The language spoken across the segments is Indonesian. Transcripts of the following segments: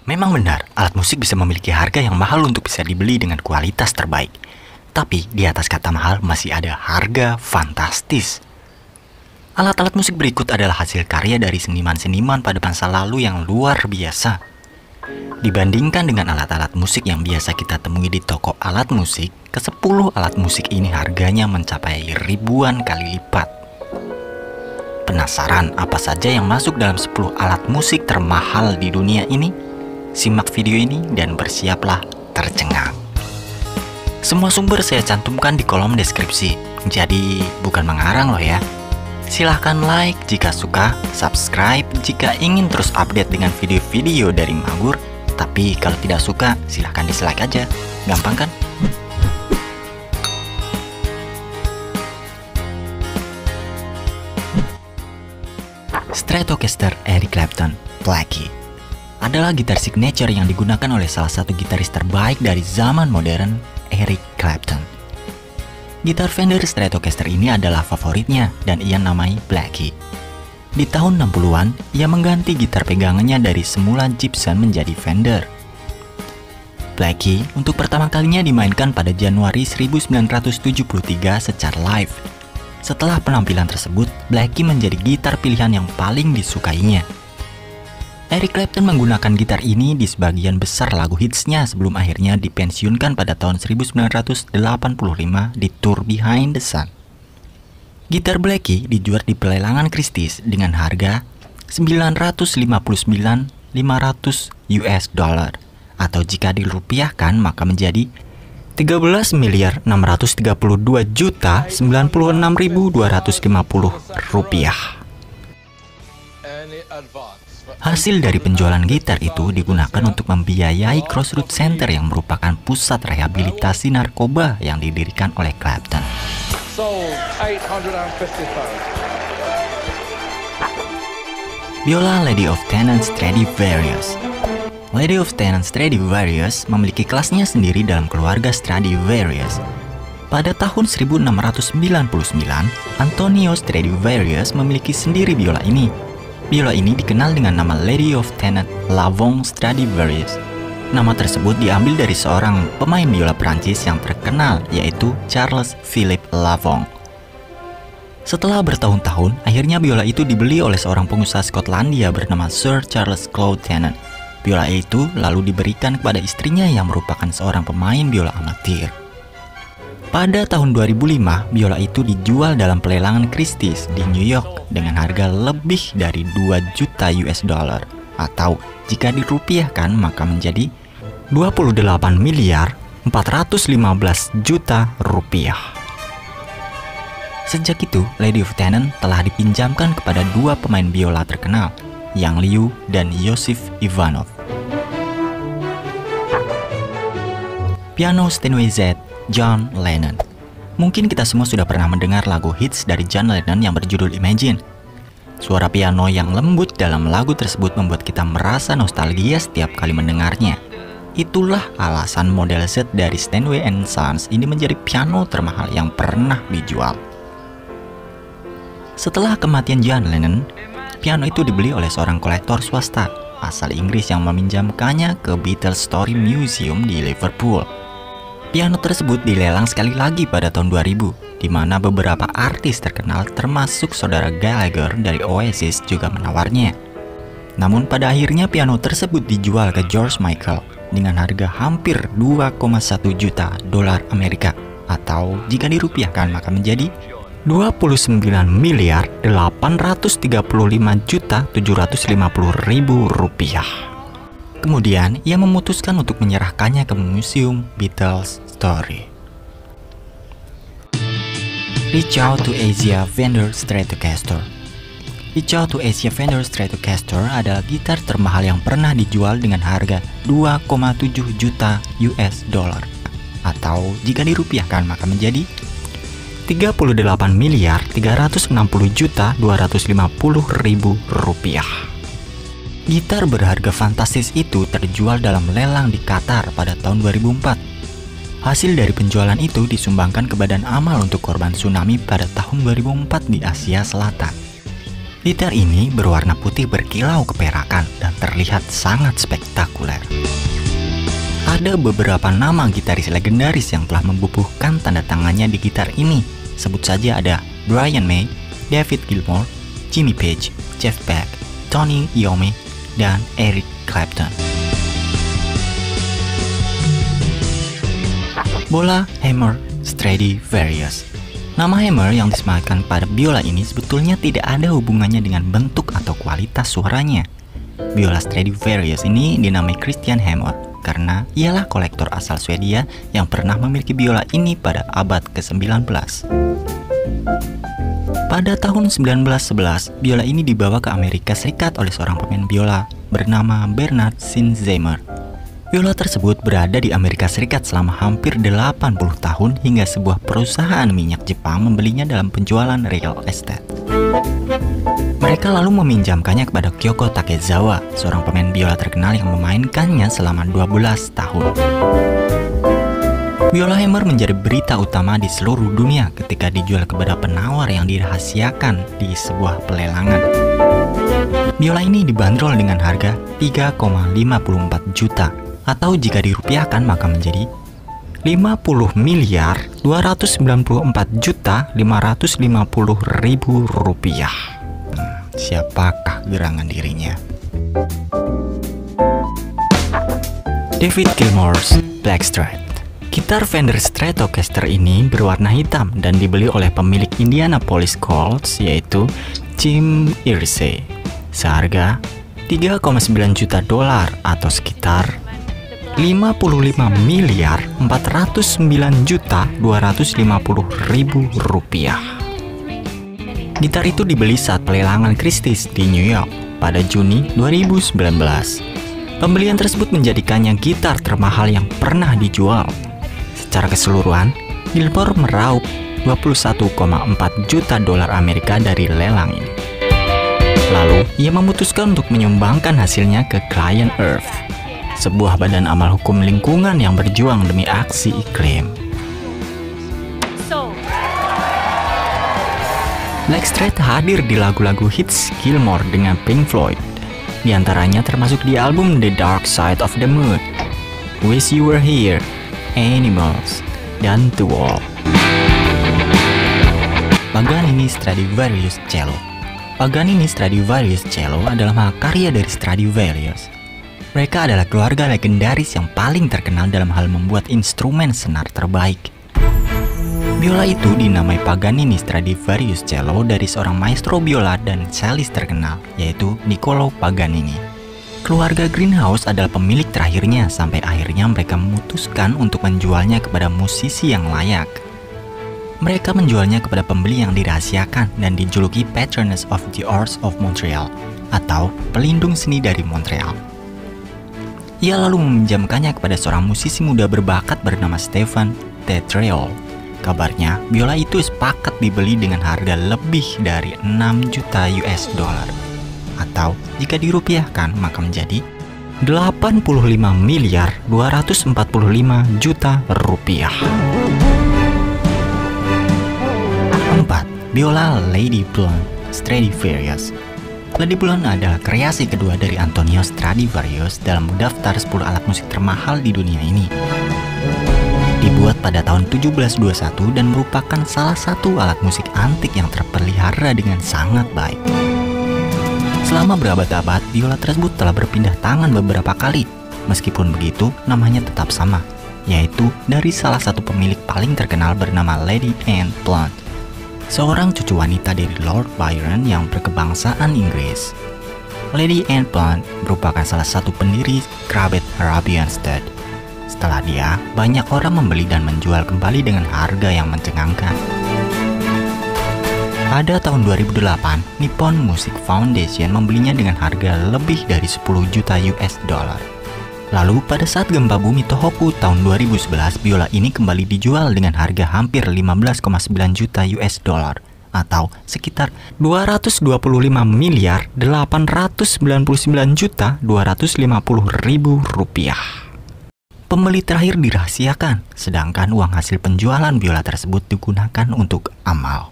Memang benar, alat musik bisa memiliki harga yang mahal untuk bisa dibeli dengan kualitas terbaik. Tapi di atas kata mahal masih ada harga fantastis. Alat-alat musik berikut adalah hasil karya dari seniman-seniman pada masa lalu yang luar biasa. Dibandingkan dengan alat-alat musik yang biasa kita temui di toko alat musik, ke-10 alat musik ini harganya mencapai ribuan kali lipat. Penasaran apa saja yang masuk dalam 10 alat musik termahal di dunia ini? Simak video ini dan bersiaplah tercengang. Semua sumber saya cantumkan di kolom deskripsi, jadi bukan mengarang loh ya. Silahkan like jika suka, subscribe jika ingin terus update dengan video-video dari Magur. Tapi kalau tidak suka, silahkan dislike aja. Gampang kan? Stratocaster Eric Clapton, Blackie, adalah gitar signature yang digunakan oleh salah satu gitaris terbaik dari zaman modern, Eric Clapton. Gitar Fender Stratocaster ini adalah favoritnya dan ia namai Blackie. Di tahun 60-an, ia mengganti gitar pegangannya dari semula Gibson menjadi Fender. Blackie untuk pertama kalinya dimainkan pada Januari 1973 secara live. Setelah penampilan tersebut, Blackie menjadi gitar pilihan yang paling disukainya. Eric Clapton menggunakan gitar ini di sebagian besar lagu hitsnya sebelum akhirnya dipensiunkan pada tahun 1985 di tour Behind the Sun. Gitar Blackie dijual di pelelangan Christie's dengan harga $959.500 atau jika dirupiahkan maka menjadi $13.632.096.250 Hasil dari penjualan gitar itu digunakan untuk membiayai Crossroads Center yang merupakan pusat rehabilitasi narkoba yang didirikan oleh Clapton. Biola Lady of Tennant Stradivarius. Lady of Tennant Stradivarius memiliki kelasnya sendiri dalam keluarga Stradivarius. Pada tahun 1699, Antonio Stradivarius memiliki sendiri biola ini. Biola ini dikenal dengan nama Lady of Tennant Lavong Stradivarius. Nama tersebut diambil dari seorang pemain biola Prancis yang terkenal, yaitu Charles Philippe Lavong. Setelah bertahun-tahun, akhirnya biola itu dibeli oleh seorang pengusaha Skotlandia bernama Sir Charles Claude Tennant. Biola itu lalu diberikan kepada istrinya yang merupakan seorang pemain biola amatir. Pada tahun 2005, biola itu dijual dalam pelelangan Christie's di New York dengan harga lebih dari 2 juta US dollar atau jika dirupiahkan maka menjadi 28.415 juta rupiah. Sejak itu, Lady of Tennant telah dipinjamkan kepada dua pemain biola terkenal, Yang Liu dan Yosif Ivanov. Piano Steinway Z, John Lennon. Mungkin kita semua sudah pernah mendengar lagu hits dari John Lennon yang berjudul Imagine. Suara piano yang lembut dalam lagu tersebut membuat kita merasa nostalgia setiap kali mendengarnya. Itulah alasan model Z dari Steinway & Sons ini menjadi piano termahal yang pernah dijual. Setelah kematian John Lennon, piano itu dibeli oleh seorang kolektor swasta asal Inggris yang meminjamkannya ke Beatles Story Museum di Liverpool. Piano tersebut dilelang sekali lagi pada tahun 2000, di mana beberapa artis terkenal termasuk saudara Gallagher dari Oasis juga menawarnya. Namun pada akhirnya piano tersebut dijual ke George Michael dengan harga hampir 2,1 juta dolar Amerika atau jika dirupiahkan maka menjadi 29.835.750.000 rupiah. Kemudian, ia memutuskan untuk menyerahkannya ke Museum Beatles Story. Reach Out to Asia Fender Stratocaster. Reach Out to Asia Fender Stratocaster adalah gitar termahal yang pernah dijual dengan harga 2,7 juta US dollar atau jika dirupiahkan maka menjadi 38.360.250.000 rupiah. Gitar berharga fantastis itu terjual dalam lelang di Qatar pada tahun 2004. Hasil dari penjualan itu disumbangkan ke Badan Amal untuk korban tsunami pada tahun 2004 di Asia Selatan. Gitar ini berwarna putih berkilau keperakan dan terlihat sangat spektakuler. Ada beberapa nama gitaris legendaris yang telah membubuhkan tanda tangannya di gitar ini. Sebut saja ada Brian May, David Gilmour, Jimmy Page, Jeff Beck, Tony Iommi, dan Eric Clapton. Bola Hammer Stradivarius. Nama hammer yang disematkan pada biola ini sebetulnya tidak ada hubungannya dengan bentuk atau kualitas suaranya. Biola Stradivarius ini dinamai Christian Hammer karena ialah kolektor asal Swedia yang pernah memiliki biola ini pada abad ke-19. Pada tahun 1911, biola ini dibawa ke Amerika Serikat oleh seorang pemain biola bernama Bernard Sinzheimer. Biola tersebut berada di Amerika Serikat selama hampir 80 tahun hingga sebuah perusahaan minyak Jepang membelinya dalam penjualan real estate. Mereka lalu meminjamkannya kepada Kyoko Takezawa, seorang pemain biola terkenal yang memainkannya selama 12 tahun. Biola hammer menjadi berita utama di seluruh dunia ketika dijual kepada penawar yang dirahasiakan di sebuah pelelangan. Biola ini dibanderol dengan harga 3,54 juta. Atau jika dirupiahkan maka menjadi 50.294.550.000 rupiah. Siapakah gerangan dirinya? David Gilmour's Blackstrat. Gitar Fender Stratocaster ini berwarna hitam dan dibeli oleh pemilik Indianapolis Colts yaitu Jim Irsay seharga $3,9 juta atau sekitar 55.409.250.000 rupiah. Gitar itu dibeli saat pelelangan Christie's di New York pada Juni 2019. Pembelian tersebut menjadikannya gitar termahal yang pernah dijual. Secara keseluruhan, Gilmour meraup $21,4 juta Amerika dari lelang ini. Lalu, ia memutuskan untuk menyumbangkan hasilnya ke Clean Earth, sebuah badan amal hukum lingkungan yang berjuang demi aksi iklim. Blackstrat hadir di lagu-lagu hits Gilmour dengan Pink Floyd, di antaranya termasuk di album The Dark Side of the Moon, Wish You Were Here, Animals, dan The Wall. Paganini Stradivarius Cello. Paganini Stradivarius Cello adalah mahakarya dari Stradivarius. Mereka adalah keluarga legendaris yang paling terkenal dalam hal membuat instrumen senar terbaik. Biola itu dinamai Paganini Stradivarius Cello dari seorang maestro biola dan cellist terkenal, yaitu Niccolò Paganini. Keluarga Greenhouse adalah pemilik terakhirnya sampai akhirnya mereka memutuskan untuk menjualnya kepada musisi yang layak. Mereka menjualnya kepada pembeli yang dirahasiakan dan dijuluki Patroness of the Arts of Montreal atau pelindung seni dari Montreal. Ia lalu meminjamkannya kepada seorang musisi muda berbakat bernama Stefan Tetreol. Kabarnya, biola itu sepakat dibeli dengan harga lebih dari 6 juta atau jika dirupiahkan maka menjadi 85.245 juta rupiah. 4. Biola Lady Blunt Stradivarius. Lady Blunt adalah kreasi kedua dari Antonio Stradivarius dalam daftar 10 alat musik termahal di dunia ini. Dibuat pada tahun 1721 dan merupakan salah satu alat musik antik yang terpelihara dengan sangat baik. Selama berabad-abad, biola tersebut telah berpindah tangan beberapa kali. Meskipun begitu, namanya tetap sama, yaitu dari salah satu pemilik paling terkenal bernama Lady Anne Blunt, seorang cucu wanita dari Lord Byron yang berkebangsaan Inggris. Lady Anne Blunt merupakan salah satu pendiri kerabat Arabian Stud. Setelah dia, banyak orang membeli dan menjual kembali dengan harga yang mencengangkan. Pada tahun 2008, Nippon Music Foundation membelinya dengan harga lebih dari 10 juta $. Lalu pada saat gempa bumi Tohoku tahun 2011, biola ini kembali dijual dengan harga hampir 15,9 juta $, atau sekitar 225.899.250.000 rupiah. Pembeli terakhir dirahasiakan, sedangkan uang hasil penjualan biola tersebut digunakan untuk amal.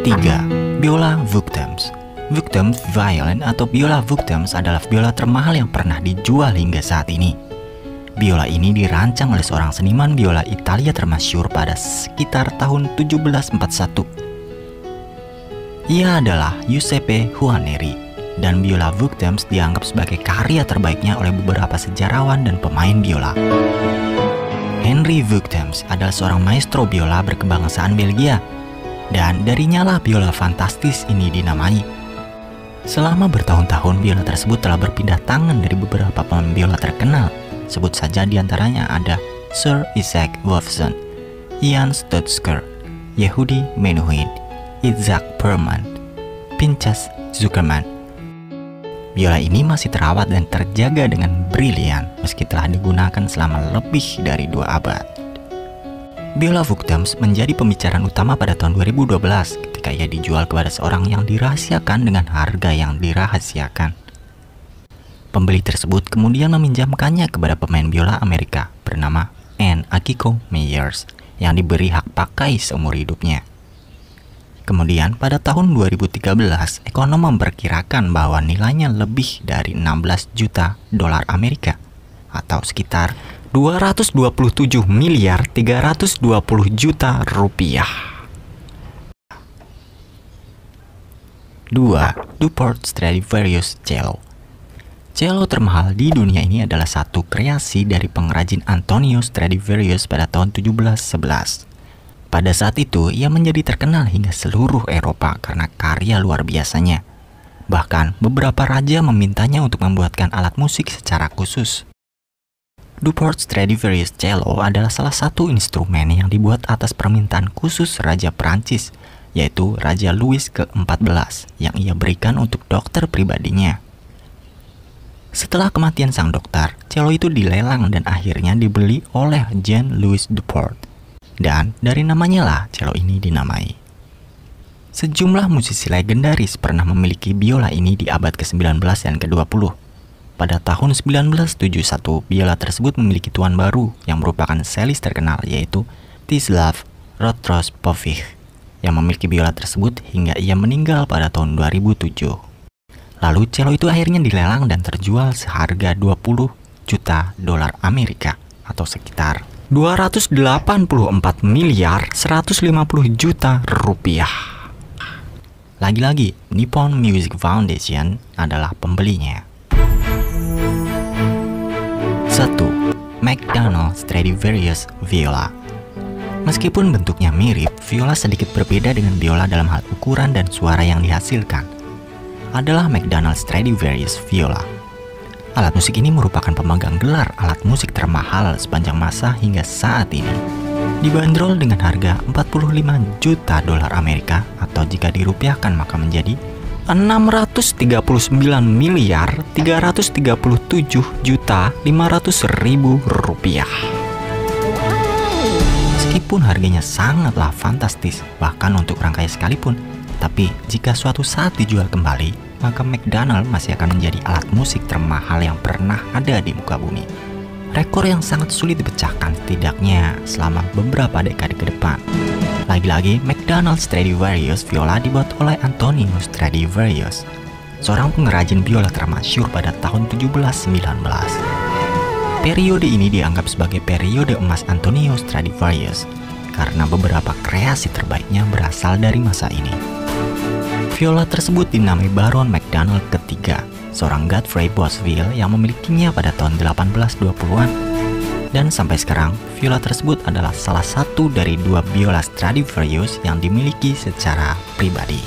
Ketiga, biola Vougtons. Vougtons violin atau biola Vougtons adalah biola termahal yang pernah dijual hingga saat ini. Biola ini dirancang oleh seorang seniman biola Italia termasyhur pada sekitar tahun 1741. Ia adalah Giuseppe Huaneri, dan biola Vougtons dianggap sebagai karya terbaiknya oleh beberapa sejarawan dan pemain biola. Henry Vougtons adalah seorang maestro biola berkebangsaan Belgia, dan darinya lah biola fantastis ini dinamai. Selama bertahun-tahun biola tersebut telah berpindah tangan dari beberapa pemain biola terkenal. Sebut saja diantaranya ada Sir Isaac Wolfson, Ian Stutzker, Yehudi Menuhin, Isaac Perman, Pinchas Zuckerman. Biola ini masih terawat dan terjaga dengan brilian meski telah digunakan selama lebih dari 2 abad. Biola Vougtons menjadi pembicaraan utama pada tahun 2012 ketika ia dijual kepada seorang yang dirahasiakan dengan harga yang dirahasiakan. Pembeli tersebut kemudian meminjamkannya kepada pemain biola Amerika bernama Anne Akiko Meyers yang diberi hak pakai seumur hidupnya. Kemudian pada tahun 2013, ekonom memperkirakan bahwa nilainya lebih dari 16 juta dolar Amerika atau sekitar 227 miliar 320 juta rupiah. 2. Duport Stradivarius Cello. Cello termahal di dunia ini adalah satu kreasi dari pengrajin Antonio Stradivarius pada tahun 1711. Pada saat itu, ia menjadi terkenal hingga seluruh Eropa karena karya luar biasanya. Bahkan, beberapa raja memintanya untuk membuatkan alat musik secara khusus. Duport Stradivarius Cello adalah salah satu instrumen yang dibuat atas permintaan khusus Raja Prancis, yaitu Raja Louis ke-14, yang ia berikan untuk dokter pribadinya. Setelah kematian sang dokter, cello itu dilelang dan akhirnya dibeli oleh Jean-Louis Duport. Dan dari namanya lah cello ini dinamai. Sejumlah musisi legendaris pernah memiliki biola ini di abad ke-19 dan ke-20. Pada tahun 1971, biola tersebut memiliki tuan baru yang merupakan selis terkenal, yaitu Czislaw Rostropovich, yang memiliki biola tersebut hingga ia meninggal pada tahun 2007. Lalu cello itu akhirnya dilelang dan terjual seharga 20 juta dolar Amerika atau sekitar 284 miliar 150 juta rupiah. Lagi-lagi, Nippon Music Foundation adalah pembelinya. 1. McDonald Stradivarius Viola. Meskipun bentuknya mirip, viola sedikit berbeda dengan biola dalam hal ukuran dan suara yang dihasilkan. Adalah McDonald Stradivarius Viola. Alat musik ini merupakan pemegang gelar alat musik termahal sepanjang masa hingga saat ini. Dibanderol dengan harga 45 juta dolar Amerika atau jika dirupiahkan maka menjadi 639 miliar 337 juta 500 ribu rupiah. Meskipun harganya sangatlah fantastis bahkan untuk orang kaya sekalipun, tapi jika suatu saat dijual kembali, maka McDonald masih akan menjadi alat musik termahal yang pernah ada di muka bumi. Rekor yang sangat sulit dipecahkan setidaknya selama beberapa dekade ke depan. Lagi-lagi, McDonald Stradivarius Viola dibuat oleh Antonio Stradivarius, seorang pengrajin biola termasyhur pada tahun 1719. Periode ini dianggap sebagai periode emas Antonio Stradivarius karena beberapa kreasi terbaiknya berasal dari masa ini. Viola tersebut dinamai Baron McDonald ketiga, seorang Godfrey Boswell yang memilikinya pada tahun 1820-an. Dan sampai sekarang, viola tersebut adalah salah satu dari 2 biola Stradivarius yang dimiliki secara pribadi.